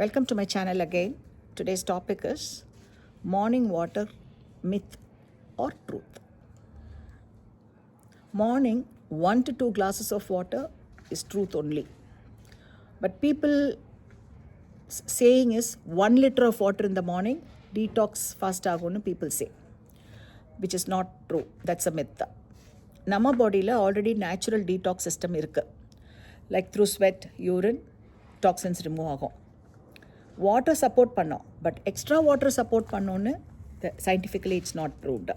Welcome to my channel again. Today's topic is morning water myth or truth. Morning 1 to 2 glasses of water is truth only. But people saying is 1 liter of water in the morning detox fast agonu people say, which is not true. That's a myth. நம்ம பாடியில் already natural detox system இருக்குது. Like through sweat, urine toxins remove ஆகும். Water support பண்ணோம், but extra water support பண்ணோன்னு scientifically it's not proved.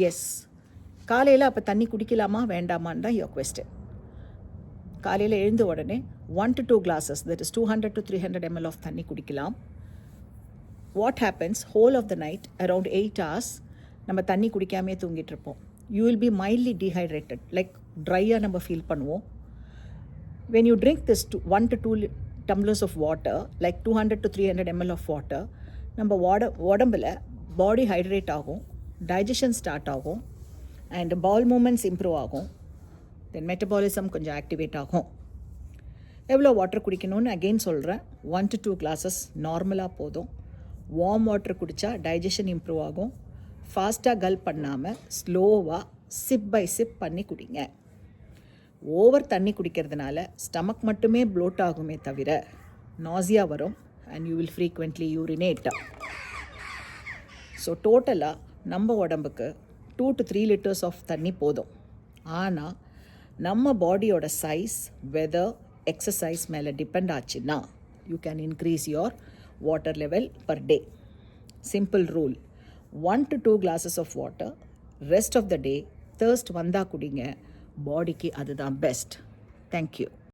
Yes, காலையில் அப்போ தண்ணி குடிக்கலாமா வேண்டாமான்னு தான் யோர் கொஸ்டின். காலையில் எழுந்த உடனே 1 to 2 glasses, that is 200 to 300 ml of தண்ணி குடிக்கலாம். What happens, whole of the night around 8 hours நம்ம தண்ணி குடிக்காமே தூங்கிட்டு இருப்போம். You will be mildly dehydrated, like ட்ரையாக நம்ம ஃபீல் பண்ணுவோம். when you drink this 1 to 2 tumblers of water, like 200 to 300 ml of water, நம்ம உடம்பில் பாடி ஹைட்ரேட் ஆகும், டைஜஷன் ஸ்டார்ட் ஆகும், அண்ட் பவுல் மூமெண்ட்ஸ் இம்ப்ரூவ் ஆகும், தென் மெட்டபாலிசம் கொஞ்சம் ஆக்டிவேட் ஆகும். எவ்வளோ வாட்டர் குடிக்கணும்னு அகெயின் சொல்கிறேன். 1 to 2 glasses நார்மலாக போதும். வார்ம் வாட்டர் குடித்தா டைஜஷன் இம்ப்ரூவ் ஆகும். ஃபாஸ்ட்டாக கல்ப் பண்ணாமல் ஸ்லோவாக சிப் பை சிப் பண்ணி குடிங்க. ஓவர் தண்ணி குடிக்கிறதுனால ஸ்டமக் மட்டுமே ப்ளோட் ஆகுமே தவிர நாசியா வரும், and you will frequently urinate. So டோட்டலாக நம்ம உடம்புக்கு 2 to 3 liters ஆஃப் தண்ணி போதும். ஆனால் நம்ம பாடியோட சைஸ், வெதர், எக்ஸசைஸ் மேலே டிபெண்ட் ஆச்சுன்னா you can increase your water level per day. Simple rule, 1 to 2 glasses of water, rest of the day thirst வந்தால் குடிங்க. பாடிக்கு அதுதான் பெஸ்ட். தேங்க்யூ.